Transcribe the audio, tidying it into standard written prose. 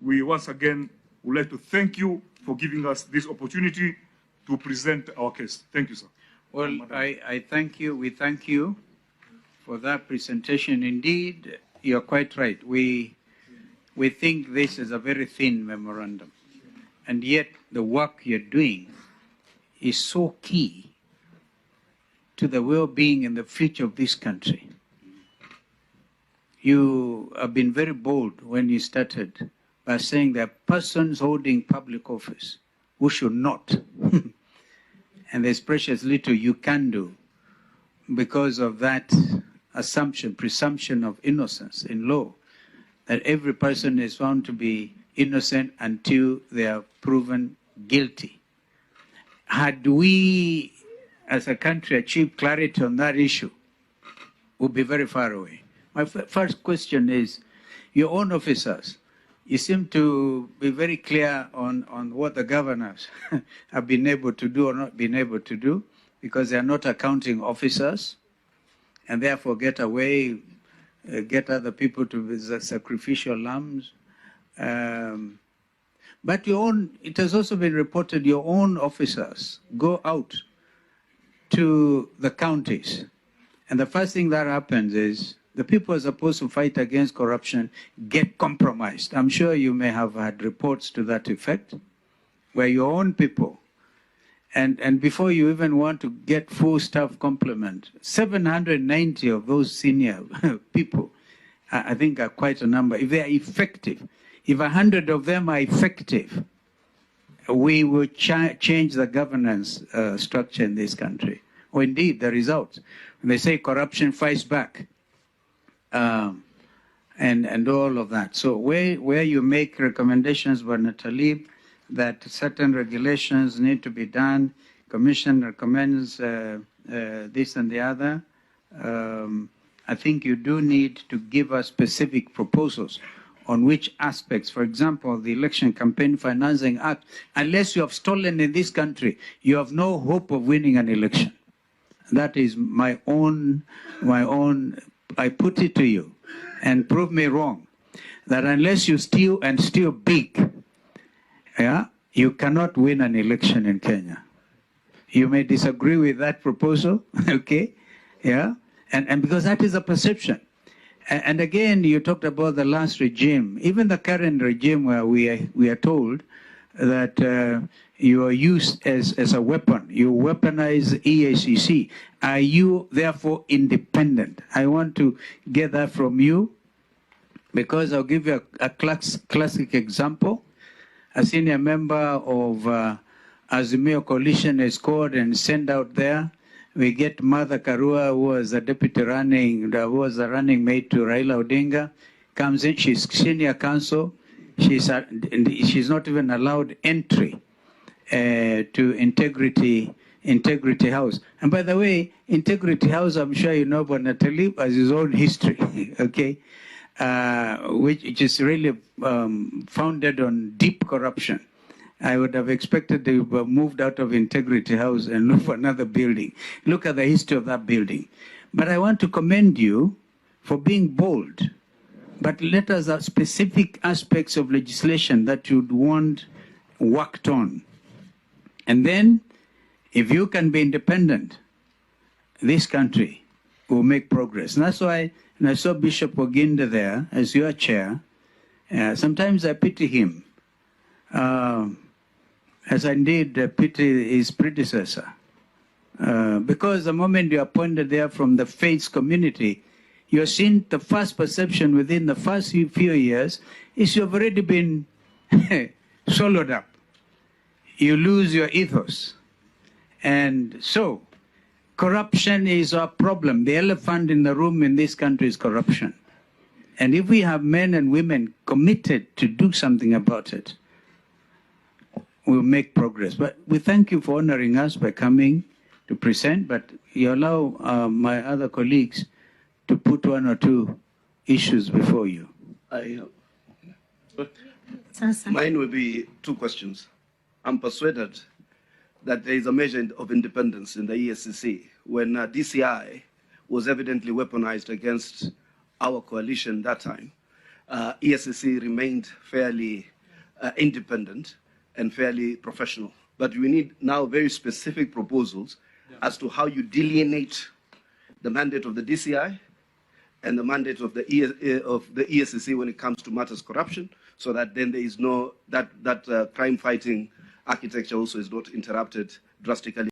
we once again would like to thank you for giving us this opportunity to present our case. Thank you, sir. Well, I thank you. We thank you for that presentation. Indeed, you're quite right. We think this is a very thin memorandum, and yet the work you're doing is so key to the well-being and the future of this country. You have been very bold when you started by saying that persons holding public office who should not, and there's precious little you can do because of that assumption, presumption of innocence in law, that every person is found to be innocent until they are proven guilty. Had we, as a country, achieved clarity on that issue, we'll be very far away. My first question is, your own officers, you seem to be very clear on what the governors have been able to do or not been able to do, because they are not accounting officers, and therefore get away, get other people to be sacrificial lambs. But it has also been reported your own officers go out to the counties, and the first thing that happens is the people who are supposed to fight against corruption get compromised. I'm sure you may have had reports to that effect, where your own people, and before you even want to get full staff complement, 790 of those senior people, I think are quite a number. If they are effective, if 100 of them are effective, we will change the governance structure in this country. Or indeed, the results. When they say corruption fights back, and all of that. So where you make recommendations, Natali, that certain regulations need to be done, Commission recommends this and the other, I think you do need to give us specific proposals on which aspects. For example, the Election Campaign Financing Act, unless you have stolen in this country, you have no hope of winning an election. That is my own, I put it to you, and prove me wrong, that unless you steal and steal big, yeah, you cannot win an election in Kenya. You may disagree with that proposal, okay, yeah, and because that is a perception. And again, you talked about the last regime, even the current regime, where we are told that you are used as a weapon. You weaponize EACC. Are you therefore independent? I want to get that from you, because I'll give you a classic example. A senior member of Azimio Coalition is called and sent out there. We get Mother Karua, who was a deputy running, who was a running mate to Raila Odinga, comes in. She's senior counsel. She's not even allowed entry to Integrity House. And by the way, Integrity House, I'm sure you know, but Natali has his own history, okay, which is really founded on deep corruption. I would have expected they were moved out of Integrity House and look for another building. Look at the history of that building. But I want to commend you for being bold. But let us have specific aspects of legislation that you'd want worked on. And then, if you can be independent, this country will make progress. And that's why, and I saw Bishop Oginda there as your chair, sometimes I pity him, as I indeed pity his predecessor. Because the moment you're appointed there from the faith community, you're seeing the first perception within the first few years is you've already been swallowed up. You lose your ethos. And so, corruption is our problem. The elephant in the room in this country is corruption. And if we have men and women committed to do something about it, we'll make progress. But we thank you for honoring us by coming to present, but you allow my other colleagues to put one or two issues before you. Mine will be two questions. I'm persuaded that there is a measure of independence in the EACC when DCI was evidently weaponized against our coalition that time. ESCC remained fairly independent and fairly professional. But we need now very specific proposals as to how you delineate the mandate of the DCI and the mandate of the ESCC when it comes to matters corruption, so that then there is no, that crime-fighting architecture also is not interrupted drastically.